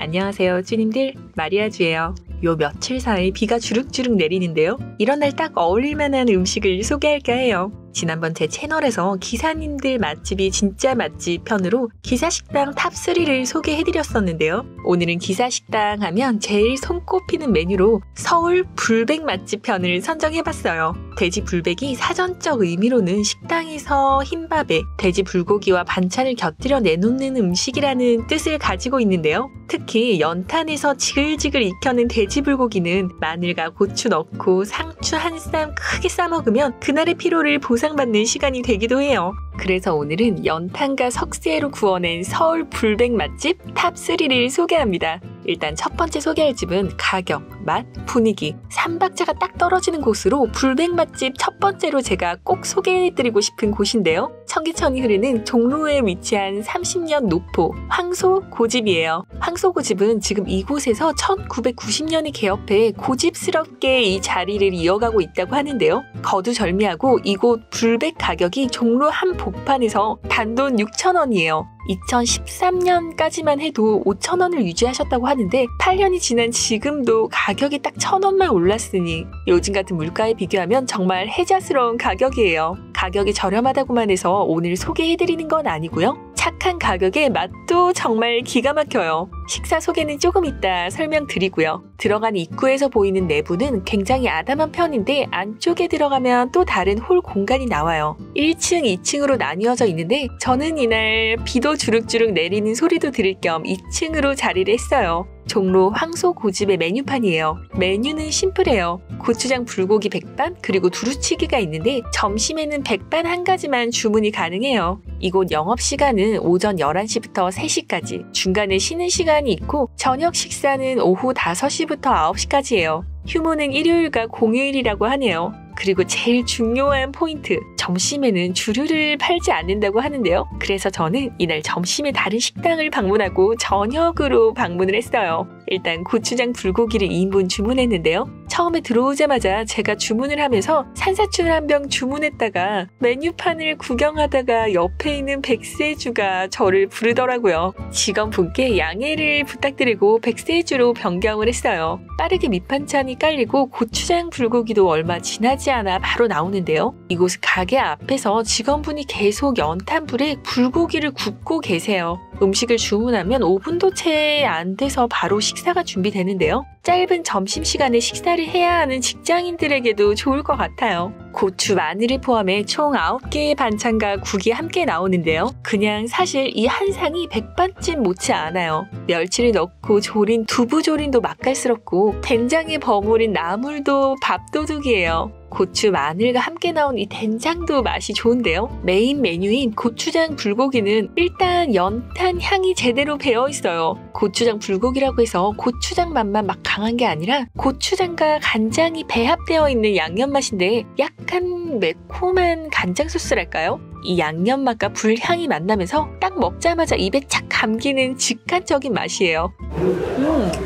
안녕하세요 쭈님들, 마리아주예요. 요 며칠 사이 비가 주룩주룩 내리는데요. 이런 날 딱 어울릴 만한 음식을 소개할까 해요. 지난번 제 채널에서 기사님들 맛집이 진짜 맛집 편으로 기사식당 탑3를 소개해드렸었는데요. 오늘은 기사식당 하면 제일 손꼽히는 메뉴로 서울 불백 맛집 편을 선정해봤어요. 돼지 불백이 사전적 의미로는 식당에서 흰밥에 돼지 불고기와 반찬을 곁들여 내놓는 음식이라는 뜻을 가지고 있는데요. 특히 연탄에서 지글지글 익혀낸 돼지 불고기는 마늘과 고추 넣고 상추 한 쌈 크게 싸먹으면 그날의 피로를 보상받는 시간이 되기도 해요. 그래서 오늘은 연탄과 석쇠로 구워낸 서울 불백 맛집 탑3를 소개합니다. 일단 첫 번째 소개할 집은 가격, 맛, 분위기, 3박자가 딱 떨어지는 곳으로 불백 맛집 첫 번째로 제가 꼭 소개해드리고 싶은 곳인데요. 청계천이 흐르는 종로에 위치한 30년 노포 황소고집이에요. 황소고집은 지금 이곳에서 1990년에 개업해 고집스럽게 이 자리를 이어가고 있다고 하는데요. 거두절미하고 이곳 불백 가격이 종로 한 복판에서 단돈 6,000원이에요. 2013년까지만 해도 5,000원을 유지하셨다고 하는데 8년이 지난 지금도 가격이 딱 1,000원만 올랐으니 요즘 같은 물가에 비교하면 정말 혜자스러운 가격이에요. 가격이 저렴하다고만 해서 오늘 소개해드리는 건 아니고요. 착한 가격에 맛도 정말 기가 막혀요. 식사 소개는 조금 이따 설명드리고요. 들어간 입구에서 보이는 내부는 굉장히 아담한 편인데 안쪽에 들어가면 또 다른 홀 공간이 나와요. 1층, 2층으로 나뉘어져 있는데 저는 이날 비도 주룩주룩 내리는 소리도 들을 겸 2층으로 자리를 했어요. 종로 황소고집의 메뉴판이에요. 메뉴는 심플해요. 고추장 불고기 백반 그리고 두루치기가 있는데 점심에는 백반 한 가지만 주문이 가능해요. 이곳 영업시간은 오전 11시부터 3시까지, 중간에 쉬는 시간이 있고 저녁 식사는 오후 5시부터 9시까지예요. 휴무는 일요일과 공휴일이라고 하네요. 그리고 제일 중요한 포인트, 점심에는 주류를 팔지 않는다고 하는데요. 그래서 저는 이날 점심에 다른 식당을 방문하고 저녁으로 방문을 했어요. 일단 고추장 불고기를 2인분 주문했는데요. 처음에 들어오자마자 제가 주문을 하면서 산사춘 한 병 주문했다가 메뉴판을 구경하다가 옆에 있는 백세주가 저를 부르더라고요. 직원분께 양해를 부탁드리고 백세주로 변경을 했어요. 빠르게 밑반찬이 깔리고 고추장 불고기도 얼마 지나지 않아 바로 나오는데요. 이곳 가게 앞에서 직원분이 계속 연탄불에 불고기를 굽고 계세요. 음식을 주문하면 5분도 채 안 돼서 바로 식사가 준비되는데요. 짧은 점심시간에 식사를 해야 하는 직장인들에게도 좋을 것 같아요. 고추, 마늘을 포함해 총 9개의 반찬과 국이 함께 나오는데요. 그냥 사실 이 한 상이 백반집 못지 않아요. 멸치를 넣고 조린 두부조림도 맛깔스럽고 된장에 버무린 나물도 밥도둑이에요. 고추, 마늘과 함께 나온 이 된장도 맛이 좋은데요. 메인 메뉴인 고추장 불고기는 일단 연탄 향이 제대로 배어있어요. 고추장 불고기라고 해서 고추장 맛만 막 강한 게 아니라 고추장과 간장이 배합되어 있는 양념 맛인데 약간 매콤한 간장 소스랄까요? 이 양념 맛과 불향이 만나면서 딱 먹자마자 입에 착 감기는 직관적인 맛이에요.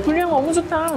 불향 너무 좋다.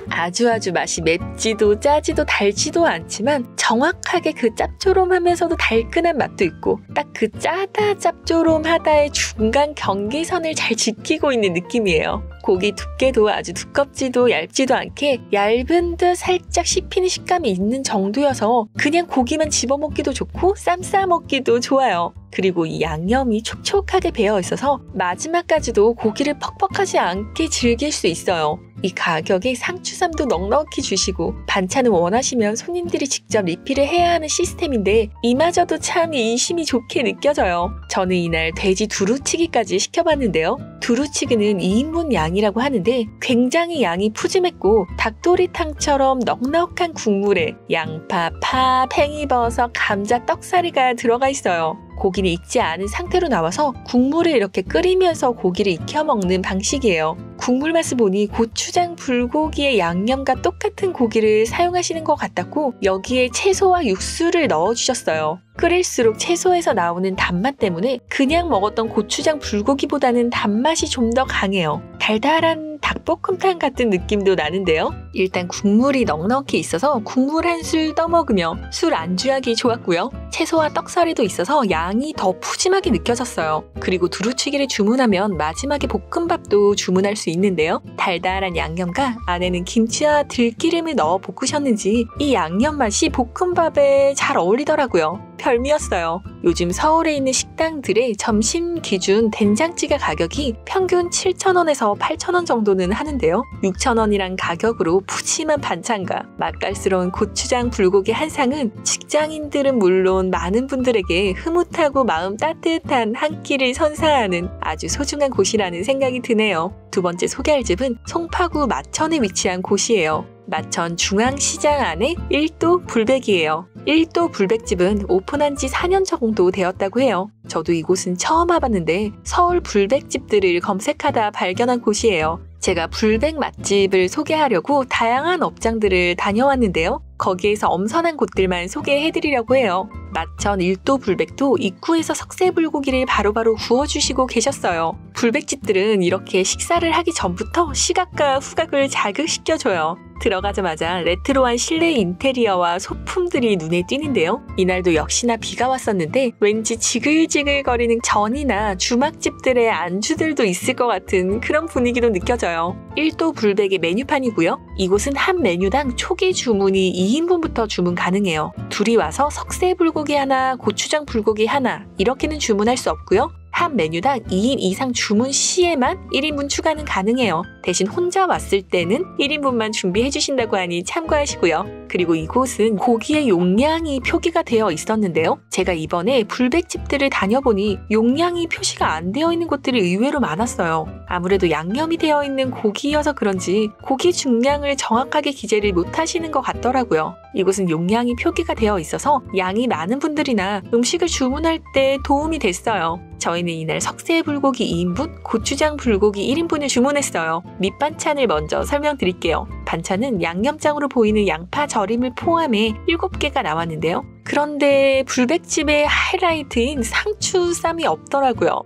아주 맛이 맵지도 짜지도 달지도 않지만 정확하게 그 짭조름하면서도 달큰한 맛도 있고 딱 그 짜다 짭조름하다의 중간 경계선을 잘 지키고 있는 느낌이에요. 고기 두께도 아주 두껍지도 얇지도 않게 얇은 듯 살짝 씹히는 식감이 있는 정도여서 그냥 고기만 집어먹기도 좋고 쌈 싸먹기도 좋아요. 그리고 이 양념이 촉촉하게 배어 있어서 마지막까지도 고기를 퍽퍽하지 않게 즐길 수 있어요. 이 가격에 상추쌈도 넉넉히 주시고 반찬을 원하시면 손님들이 직접 리필을 해야 하는 시스템인데 이마저도 참 인심이 좋게 느껴져요. 저는 이날 돼지 두루치기까지 시켜봤는데요. 두루치기는 2인분 양이라고 하는데 굉장히 양이 푸짐했고 닭도리탕처럼 넉넉한 국물에 양파, 파, 팽이버섯, 감자, 떡사리가 들어가 있어요. 고기는 익지 않은 상태로 나와서 국물을 이렇게 끓이면서 고기를 익혀 먹는 방식이에요. 국물 맛을 보니 고추장 불고기의 양념과 똑같은 고기를 사용하시는 것 같았고 여기에 채소와 육수를 넣어주셨어요. 끓일수록 채소에서 나오는 단맛 때문에 그냥 먹었던 고추장 불고기보다는 단맛이 좀 더 강해요. 달달한 닭 닭볶음탕 같은 느낌도 나는데요. 일단 국물이 넉넉히 있어서 국물 한 술 떠먹으며 술 안주하기 좋았고요. 채소와 떡사리도 있어서 양이 더 푸짐하게 느껴졌어요. 그리고 두루치기를 주문하면 마지막에 볶음밥도 주문할 수 있는데요. 달달한 양념과 안에는 김치와 들기름을 넣어 볶으셨는지 이 양념 맛이 볶음밥에 잘 어울리더라고요. 별미였어요. 요즘 서울에 있는 식당들의 점심 기준 된장찌개 가격이 평균 7,000원에서 8,000원 정도는 하는데요. 6,000원이란 가격으로 푸짐한 반찬과 맛깔스러운 고추장 불고기 한 상은 직장인들은 물론 많은 분들에게 흐뭇하고 마음 따뜻한 한 끼를 선사하는 아주 소중한 곳이라는 생각이 드네요. 두 번째 소개할 집은 송파구 마천에 위치한 곳이에요. 마천 중앙시장 안에 1도 불백이에요. 1도 불백집은 오픈한 지 4년 정도 되었다고 해요. 저도 이곳은 처음 와봤는데 서울 불백집들을 검색하다 발견한 곳이에요. 제가 불백 맛집을 소개하려고 다양한 업장들을 다녀왔는데요. 거기에서 엄선한 곳들만 소개해드리려고 해요. 마천 1도 불백도 입구에서 석쇠불고기를 바로바로 구워주시고 계셨어요. 불백집들은 이렇게 식사를 하기 전부터 시각과 후각을 자극시켜줘요. 들어가자마자 레트로한 실내 인테리어와 소품들이 눈에 띄는데요. 이날도 역시나 비가 왔었는데 왠지 지글지글거리는 전이나 주막집들의 안주들도 있을 것 같은 그런 분위기도 느껴져요. 1도 불백의 메뉴판이고요. 이곳은 한 메뉴당 초기 주문이 2인분부터 주문 가능해요. 둘이 와서 석쇠불고기 하나, 고추장 불고기 하나 이렇게는 주문할 수 없고요. 한 메뉴당 2인 이상 주문 시에만 1인분 추가는 가능해요. 대신 혼자 왔을 때는 1인분만 준비해 주신다고 하니 참고하시고요. 그리고 이곳은 고기의 용량이 표기가 되어 있었는데요. 제가 이번에 불백집들을 다녀보니 용량이 표시가 안 되어 있는 곳들이 의외로 많았어요. 아무래도 양념이 되어 있는 고기여서 그런지 고기 중량을 정확하게 기재를 못 하시는 것 같더라고요. 이곳은 용량이 표기가 되어 있어서 양이 많은 분들이나 음식을 주문할 때 도움이 됐어요. 저희는 이날 석쇠불고기 2인분, 고추장 불고기 1인분을 주문했어요. 밑반찬을 먼저 설명드릴게요. 반찬은 양념장으로 보이는 양파 절임을 포함해 7개가 나왔는데요. 그런데 불백집의 하이라이트인 상추 쌈이 없더라고요.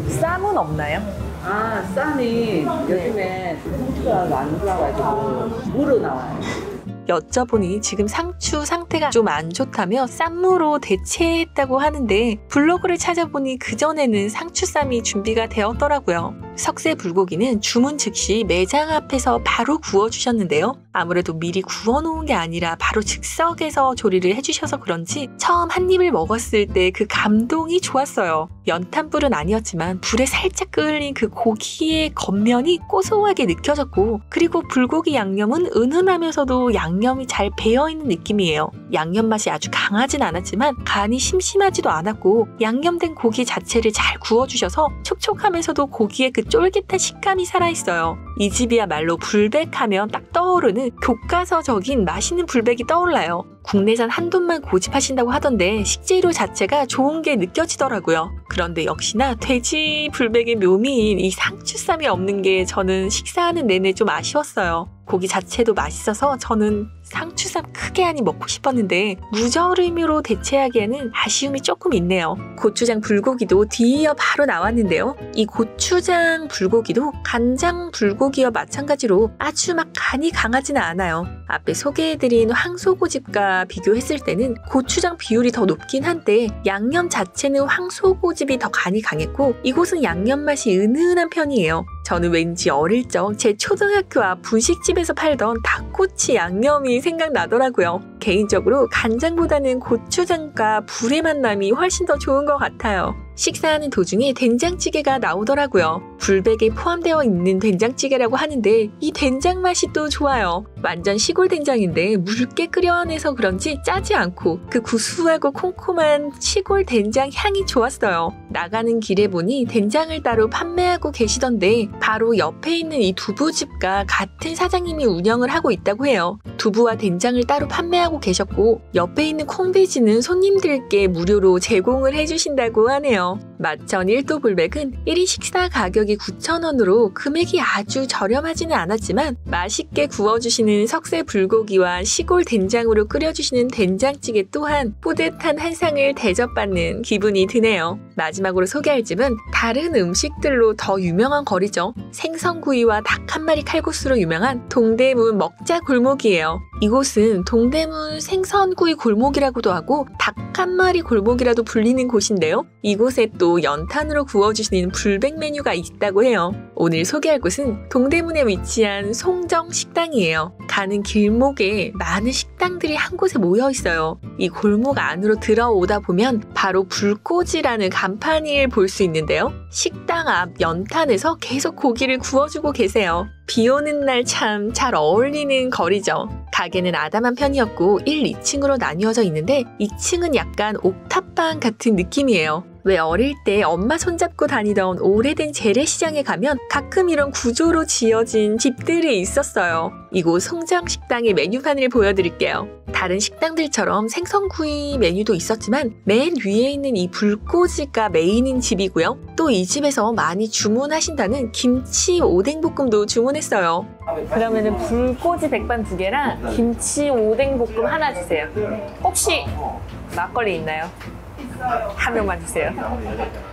쌈은 없나요? 아, 쌈이 요즘에 상추가 안 좋아가지고 무로 나와요. 여쭤보니 지금 상추 상태가 좀 안 좋다며 쌈무로 대체했다고 하는데 블로그를 찾아보니 그전에는 상추쌈이 준비가 되었더라고요. 석쇠 불고기는 주문 즉시 매장 앞에서 바로 구워주셨는데요. 아무래도 미리 구워놓은 게 아니라 바로 즉석에서 조리를 해주셔서 그런지 처음 한 입을 먹었을 때 그 감동이 좋았어요. 연탄불은 아니었지만 불에 살짝 끓인 그 고기의 겉면이 고소하게 느껴졌고 그리고 불고기 양념은 은은하면서도 양념이 잘 배어있는 느낌이에요. 양념 맛이 아주 강하진 않았지만 간이 심심하지도 않았고 양념된 고기 자체를 잘 구워주셔서 촉촉하면서도 고기의 그 쫄깃한 식감이 살아있어요. 이 집이야말로 불백하면 딱 떠오르는 교과서적인 맛있는 불백이 떠올라요. 국내산 한돈만 고집하신다고 하던데 식재료 자체가 좋은 게 느껴지더라고요. 그런데 역시나 돼지 불백의 묘미인 이 상추쌈이 없는 게 저는 식사하는 내내 좀 아쉬웠어요. 고기 자체도 맛있어서 저는 상추쌈 크게 하니 먹고 싶었는데 무절임으로 대체하기에는 아쉬움이 조금 있네요. 고추장 불고기도 뒤이어 바로 나왔는데요. 이 고추장 불고기도 간장 불고기와 마찬가지로 아주 막 간이 강하지는 않아요. 앞에 소개해드린 황소고집과 비교했을 때는 고추장 비율이 더 높긴 한데 양념 자체는 황소고집이 더 간이 강했고 이곳은 양념 맛이 은은한 편이에요. 저는 왠지 어릴 적 제 초등학교 앞 분식집에서 팔던 닭꼬치 양념이 생각나더라고요. 개인적으로 간장보다는 고추장과 불의 만남이 훨씬 더 좋은 것 같아요. 식사하는 도중에 된장찌개가 나오더라고요. 불백에 포함되어 있는 된장찌개라고 하는데 이 된장 맛이 또 좋아요. 완전 시골 된장인데 묽게 끓여내서 그런지 짜지 않고 그 구수하고 콩콩한 시골 된장 향이 좋았어요. 나가는 길에 보니 된장을 따로 판매하고 계시던데 바로 옆에 있는 이 두부집과 같은 사장님이 운영을 하고 있다고 해요. 두부와 된장을 따로 판매하고 계셨고 옆에 있는 콩비지는 손님들께 무료로 제공을 해주신다고 하네요. 마천 1도 불백은 1인 식사 가격이 9,000원으로 금액이 아주 저렴하지는 않았지만 맛있게 구워주시는 석쇠 불고기와 시골 된장으로 끓여주시는 된장찌개 또한 뿌듯한 한 상을 대접받는 기분이 드네요. 마지막으로 소개할 집은 다른 음식들로 더 유명한 거리죠. 생선구이와 닭 한 마리 칼국수로 유명한 동대문 먹자 골목이에요. 이곳은 동대문 생선구이 골목이라고도 하고 닭 한 마리 골목이라도 불리는 곳인데요. 이곳에 또 연탄으로 구워주시는 불백 메뉴가 있다고 해요. 오늘 소개할 곳은 동대문에 위치한 송정식당이에요. 가는 길목에 많은 식당들이 한 곳에 모여 있어요. 이 골목 안으로 들어오다 보면 바로 불꼬지라는 간판을 볼 수 있는데요. 식당 앞 연탄에서 계속 고기를 구워주고 계세요. 비 오는 날 참 잘 어울리는 거리죠. 가게는 아담한 편이었고 1, 2층으로 나뉘어져 있는데 2층은 약간 옥탑방 같은 느낌이에요. 왜 어릴 때 엄마 손잡고 다니던 오래된 재래시장에 가면 가끔 이런 구조로 지어진 집들이 있었어요. 이곳 송정식당의 메뉴판을 보여드릴게요. 다른 식당들처럼 생선구이 메뉴도 있었지만 맨 위에 있는 이 불꼬지가 메인인 집이고요. 또 이 집에서 많이 주문하신다는 김치 오뎅볶음도 주문했어요. 그러면은 불꼬지 백반 2개랑 김치 오뎅볶음 하나 주세요. 혹시 막걸리 있나요? 한 명만 주세요.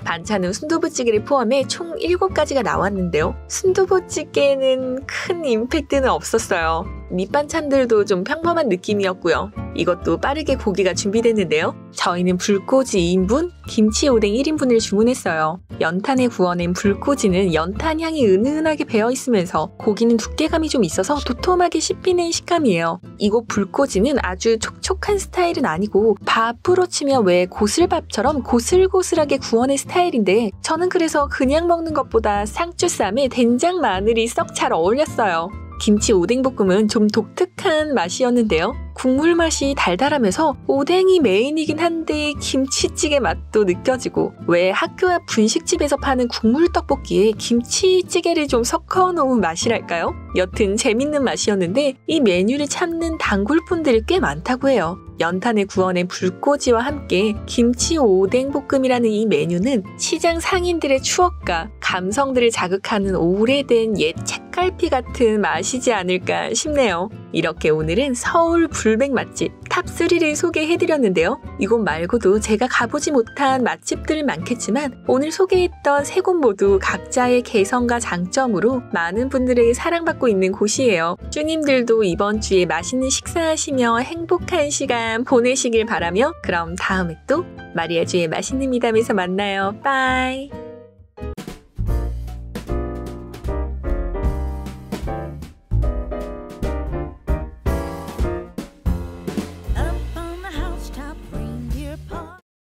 반찬은 순두부찌개를 포함해 총 7가지가 나왔는데요. 순두부찌개는 큰 임팩트는 없었어요. 밑반찬들도 좀 평범한 느낌이었고요. 이것도 빠르게 고기가 준비됐는데요. 저희는 불꼬지 2인분, 김치 오뎅 1인분을 주문했어요. 연탄에 구워낸 불꼬지는 연탄 향이 은은하게 배어있으면서 고기는 두께감이 좀 있어서 도톰하게 씹히는 식감이에요. 이곳 불꼬지는 아주 촉촉한 스타일은 아니고 밥으로 치면 왜 고슬밥처럼 고슬고슬하게 구워낸 스타일인데 저는 그래서 그냥 먹는 것보다 상추쌈에 된장 마늘이 썩 잘 어울렸어요. 김치 오뎅볶음은 좀 독특한 맛이었는데요. 국물 맛이 달달하면서 오뎅이 메인이긴 한데 김치찌개 맛도 느껴지고 왜 학교 앞 분식집에서 파는 국물 떡볶이에 김치찌개를 좀 섞어 놓은 맛이랄까요? 여튼 재밌는 맛이었는데 이 메뉴를 찾는 단골분들이 꽤 많다고 해요. 연탄에 구워낸 불꼬지와 함께 김치 오뎅볶음이라는 이 메뉴는 시장 상인들의 추억과 감성들을 자극하는 오래된 옛 책갈피 같은 맛이지 않을까 싶네요. 이렇게 오늘은 서울 불백 맛집 탑3를 소개해드렸는데요. 이곳 말고도 제가 가보지 못한 맛집들 많겠지만 오늘 소개했던 3곳 모두 각자의 개성과 장점으로 많은 분들에게 사랑받고 있는 곳이에요. 쭈님들도 이번 주에 맛있는 식사하시며 행복한 시간 보내시길 바라며 그럼 다음에 또 마리아주의 맛있는 미담에서 만나요. 빠이!